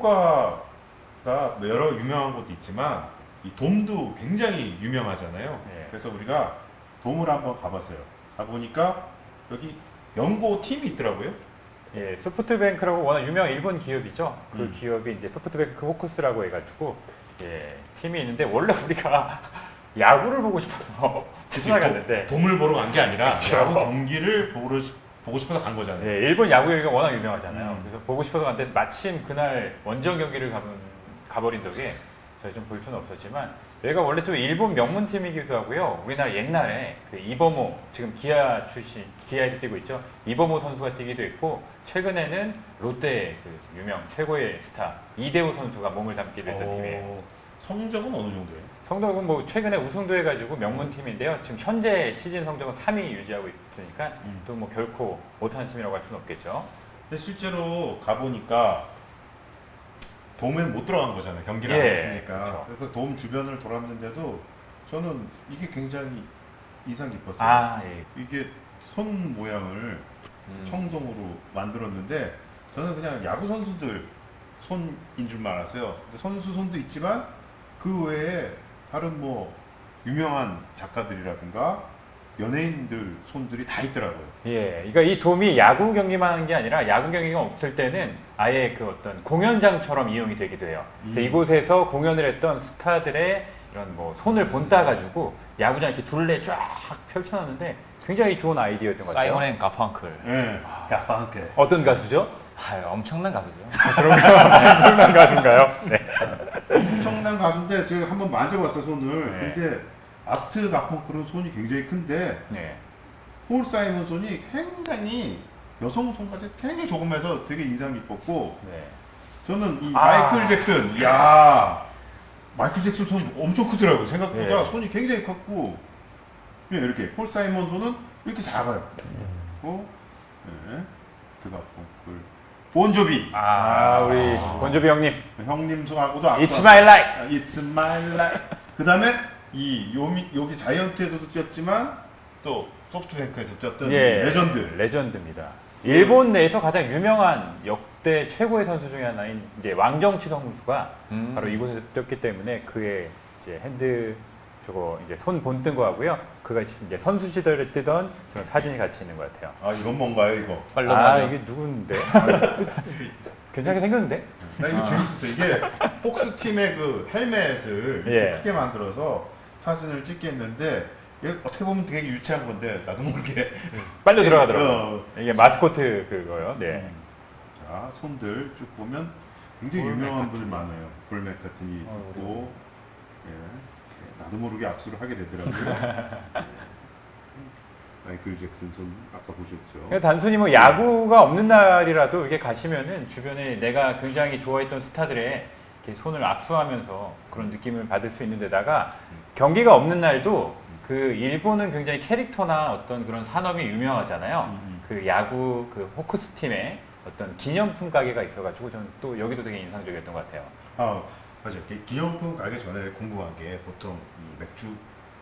해변가가 여러 유명한 곳도 있지만 이 돔도 굉장히 유명하잖아요. 네. 그래서 우리가 돔을 한번 가봤어요. 가보니까 여기 연고 팀이 있더라고요. 예, 소프트뱅크라고 워낙 유명한 일본 기업이죠. 그 음. 기업이 이제 소프트뱅크 호크스라고 해가지고 예, 팀이 있는데 원래 우리가 야구를 보고 싶어서 찾아갔는데 돔을 보러 간 게 아니라 그쵸. 야구 경기를 보고 싶어서 간 거잖아요. 예, 일본 야구 경기가 워낙 유명하잖아요. 음. 그래서 보고 싶어서 갔는데 마침 그날 원정 경기를 가버린 덕에 저희 좀 볼 수는 없었지만 여기가 원래 또 일본 명문 팀이기도 하고요. 우리나라 옛날에 그 이버모 지금 기아 출신 기아에서 뛰고 있죠. 이버모 선수가 뛰기도 했고 최근에는 롯데 그 유명 최고의 스타 이대호 선수가 몸을 담기도 했던 팀이에요. 성적은 어느 정도예요? 성적은 뭐 최근에 우승도 해가지고 명문 팀인데요. 지금 현재 시즌 성적은 3위 유지하고 있으니까 또 뭐 결코 못하는 팀이라고 할 수는 없겠죠. 근데 실제로 가보니까 돔엔 못 들어간 거잖아요. 경기를 안 예, 했으니까. 그쵸. 그래서 돔 주변을 돌았는데도 저는 이게 굉장히 인상 깊었어요. 아, 예. 이게 손 모양을 청동으로 만들었는데 저는 그냥 야구 선수들 손인 줄만 알았어요. 근데 선수 손도 있지만 그 외에 다른 뭐 유명한 작가들이라든가 연예인들 손들이 다 있더라고요. 예, 그러니까 이 돔이 야구 경기만 하는 게 아니라 야구 경기가 없을 때는 아예 그 어떤 공연장처럼 이용이 되기도 해요. 그래서 이곳에서 공연을 했던 스타들의 이런 뭐 손을 본따 가지고 야구장 이렇게 둘레 쫙 펼쳐놨는데 굉장히 좋은 아이디어였던 것 같아요. 사이먼 앤 가펑클. 네, 가펑클. 어떤 가수죠? 아, 엄청난 가수죠. 엄청난 가수인가요? 네. 엄청난 가수인데 제가 한번 만져봤어요 손을. 네. 근데 아트 가펑클은 손이 굉장히 큰데 네. 폴 사이먼 손이 굉장히 여성 손까지 굉장히 조금해서 되게 인상 깊었고 네. 저는 이 아. 마이클 잭슨, 야 마이클 잭슨 손 엄청 크더라고요. 생각보다 네. 손이 굉장히 컸고 이렇게 폴 사이먼 손은 이렇게 작아요. 그리고 네, 드가펑클, 본조비. 우리 본조비 형님. 형님 손하고도 아까 It's my life. It's my life. 그 다음에 여기 자이언트에서도 뛰었지만 또 소프트뱅크에서 뛰었던 예, 레전드. 레전드입니다. 일본 내에서 가장 유명한 역대 최고의 선수 중에 하나인 이제 왕정치 선수가 바로 이곳에서 뛰었기 때문에 그의 이제 핸드 저거 이제 손 본뜬 거하고요. 그가 이제 선수 시절에 뛰던 저런 사진이 같이 있는 것 같아요. 아 이건 뭔가요 이거? 이게 누군데? 괜찮게 생겼는데? 나 이거 재밌었어. 이게 폭스 팀의 그 헬멧을 이렇게 예. 크게 만들어서 사진을 찍게 했는데 이게 어떻게 보면 되게 유치한 건데 나도 모르게 빨려 들어가더라고요. 어. 이게 마스코트 그거요. 네. 자 손들 쭉 보면 굉장히 볼 유명한 맥카트니. 분이 많아요. 볼 맥카트니 있고 예. 나도 모르게 악수를 하게 되더라고요. 마이클 잭슨 손 아까 보셨죠? 그러니까 단순히 뭐 야구가 없는 날이라도 이렇게 가시면은 주변에 내가 굉장히 좋아했던 스타들의 이렇게 손을 악수하면서 그런 느낌을 받을 수 있는 데다가 경기가 없는 날도 그 일본은 굉장히 캐릭터나 어떤 그런 산업이 유명하잖아요. 그 야구 그 호크스 팀의 어떤 기념품 가게가 있어가지고 저는 또 여기도 되게 인상적이었던 것 같아요. 아 맞아요. 기념품 가기 전에 궁금한 게 보통 이 맥주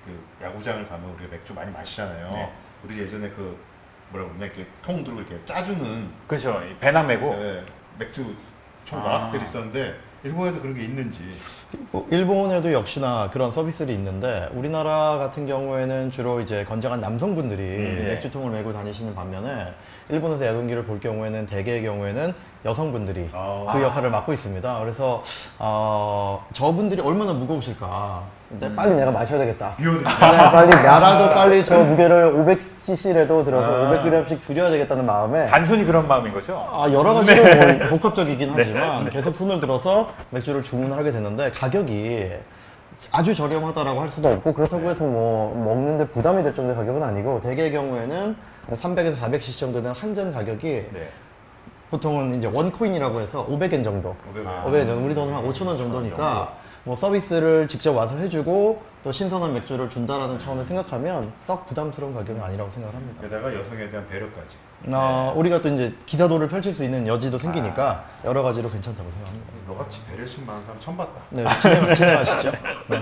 그 야구장을 가면 우리가 맥주 많이 마시잖아요. 네. 우리 예전에 그 뭐라 그러나 이렇게 통 들고 이렇게 짜주는 그렇죠. 배낭 메고. 네, 맥주 총각들이 있었는데 일본에도 그런 게 있는지. 뭐 일본에도 역시나 그런 서비스들이 있는데 우리나라 같은 경우에는 주로 이제 건장한 남성분들이 네. 맥주통을 메고 다니시는 반면에 일본에서 야경기를 볼 경우에는 대개의 경우에는 여성분들이 그 역할을 맡고 있습니다. 그래서 저분들이 얼마나 무거우실까. 근데 빨리 내가 마셔야 되겠다. 비오드. 빨리 나라도 빨리 저 무게를 500cc라도 들어서 500g씩 줄여야 되겠다는 마음에 단순히 그런 마음인 거죠? 여러 가지로 뭐 복합적이긴 하지만 계속 손을 들어서 맥주를 주문을 하게 되는데 가격이 아주 저렴하다라고 할 수도 없고 그렇다고 해서 뭐 먹는데 부담이 될 정도의 가격은 아니고 대개의 경우에는 300에서 400cc 정도 되는 한 잔 가격이 네. 보통은 이제 원코인이라고 해서 500엔 정도. 500엔 정도. 우리 돈은 한 5,000원 정도니까 뭐 서비스를 직접 와서 해주고 또 신선한 맥주를 준다라는 차원을 생각하면 썩 부담스러운 가격은 아니라고 생각을 합니다. 게다가 여성에 대한 배려까지. 우리가 또 이제 기사도를 펼칠 수 있는 여지도 생기니까 여러 가지로 괜찮다고 생각합니다. 너같이 배려심 많은 사람 처음 봤다. 네, 진행하시죠. 네.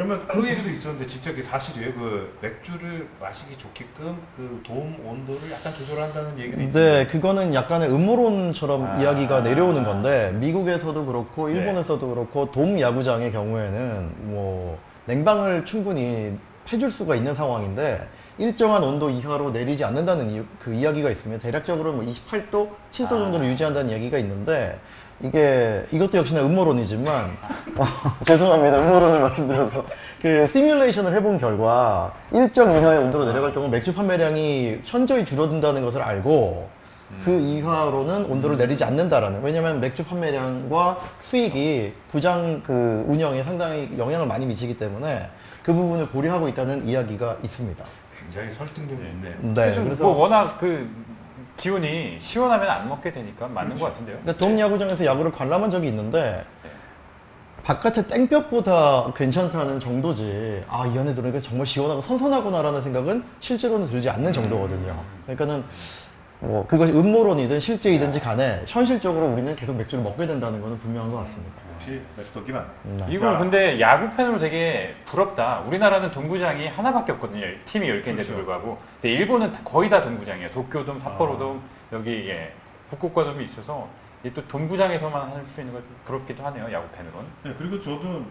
그러면 그 얘기도 있었는데 진짜 그게 사실이에요. 그 맥주를 마시기 좋게끔 그 도움 온도를 약간 조절한다는 얘기도 네, 있는데 그거는 약간의 음모론처럼 이야기가 내려오는 건데 미국에서도 그렇고 네. 일본에서도 그렇고 돔 야구장의 경우에는 뭐 냉방을 충분히 해줄 수가 있는 상황인데 일정한 온도 이하로 내리지 않는다는 그 이야기가 있으면 대략적으로 뭐 28도, 7도 정도로 유지한다는 이야기가 있는데 이것도 역시나 음모론이지만 죄송합니다 음모론을 말씀드려서 그 시뮬레이션을 해본 결과 일정 이하의 온도로 내려갈 경우 맥주 판매량이 현저히 줄어든다는 것을 알고 그 이하로는 온도를 내리지 않는다라는 왜냐면 맥주 판매량과 수익이 구장 그 운영에 상당히 영향을 많이 미치기 때문에 그 부분을 고려하고 있다는 이야기가 있습니다. 굉장히 설득력이 있네요. 네, 요즘 그래서 뭐 워낙 그 기온이 시원하면 안 먹게 되니까 맞는 것 같은데요. 그러니까 돔 야구장에서 야구를 관람한 적이 있는데 바깥의 땡볕보다 괜찮다는 정도지 아 이 안에 들어오니까 정말 시원하고 선선하구나라는 생각은 실제로는 들지 않는 정도거든요. 그러니까는 뭐 그것이 음모론이든 실제이든지 간에 현실적으로 우리는 계속 맥주를 먹게 된다는 것은 분명한 것 같습니다. 역시 맥주기만. 네. 이건 근데 야구 팬으로 되게 부럽다. 우리나라는 동구장이 하나밖에 없거든요. 팀이 10개인데도 그렇죠. 불구하고. 근데 일본은 거의 다 동구장이에요. 도쿄돔, 삿포로돔, 여기 후쿠오카돔이 있어서 이 또 동구장에서만 할 수 있는 거 좀 부럽기도 하네요. 야구 팬으로는. 네, 그리고 저도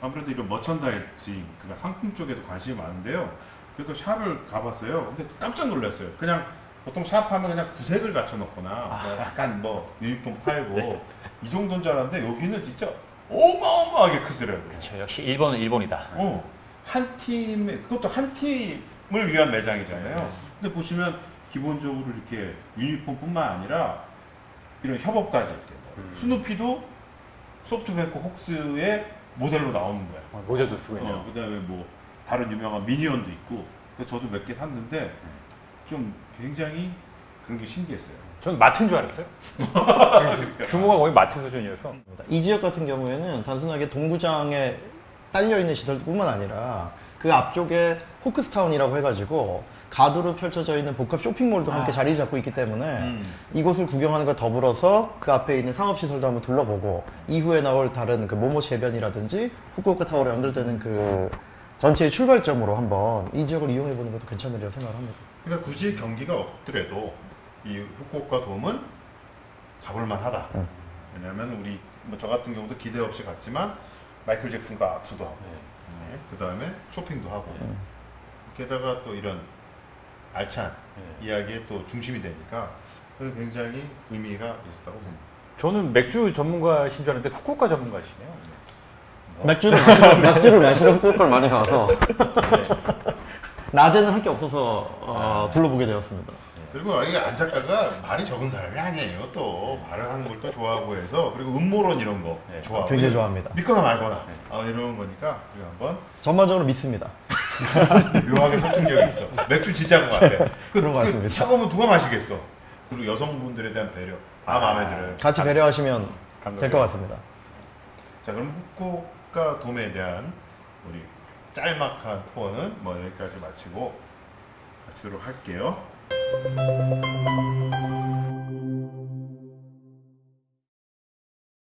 아무래도 이런 머천다이징, 그러니까 상품 쪽에도 관심이 많은데요. 그래도 샵을 가봤어요. 근데 깜짝 놀랐어요. 그냥 보통 샵 하면 그냥 구색을 갖춰놓거나 뭐 약간 뭐 유니폼 팔고 이 정도인 줄 알았는데 여기는 진짜 어마어마하게 크더라고요. 그렇죠. 역시 일본은 일본이다. 한 팀에 그것도 한 팀을 위한 매장이잖아요. 근데 보시면 기본적으로 이렇게 유니폼뿐만 아니라 이런 협업까지 스누피도 소프트뱅크 혹스의 모델로 나오는 거야. 모자도 쓰고 있네요. 그다음에 뭐 다른 유명한 미니언도 있고. 그래서 저도 몇 개 샀는데 좀 굉장히 그런 게 신기했어요. 저는 마트인 줄 알았어요. 규모가 거의 마트 수준이어서. 이 지역 같은 경우에는 단순하게 동구장에 딸려 있는 시설뿐만 아니라 그 앞쪽에 호크스타운이라고 해가지고 가두로 펼쳐져 있는 복합 쇼핑몰도 함께 자리 잡고 있기 때문에 이곳을 구경하는 것 더불어서 그 앞에 있는 상업시설도 한번 둘러보고 이후에 나올 다른 그 모모치 해변이라든지 후쿠오카 타워로 연결되는 그 전체의 출발점으로 한번 이 지역을 이용해보는 것도 괜찮으리라고 생각을 합니다. 그러니까 굳이 경기가 없더라도 이 후쿠오카 돔은 가볼만 하다. 왜냐하면 우리 뭐 저 같은 경우도 기대 없이 갔지만 마이클 잭슨과 악수도 하고 그 다음에 쇼핑도 하고 게다가 또 이런 알찬 이야기의 또 중심이 되니까 그게 굉장히 의미가 있었다고 봅니다. 저는 맥주 전문가신 줄 알았는데 후쿠오카 전문가시네요. 맥주를 마시러 후쿠오카를 많이 가서 낮에는 할 게 없어서 둘러보게 되었습니다. 그리고 이게 안 작가가 말이 적은 사람이 아니에요. 또 말을 하는 걸 또 좋아하고 해서 그리고 음모론 이런 거 좋아하고 굉장히 좋아합니다. 믿거나 말거나 이런 거니까 우리가 한번 전반적으로 믿습니다. 묘하게 설득력이 있어. 맥주 진짜인 것 같아. 그런 것 같습니다. 차가우면 누가 마시겠어. 그리고 여성분들에 대한 배려 마음에 들어요. 같이 배려하시면 될 것 같습니다. 자 그럼 후쿠오카 돔에 대한 우리 짤막한 투어는 뭐 여기까지 마치도록 할게요.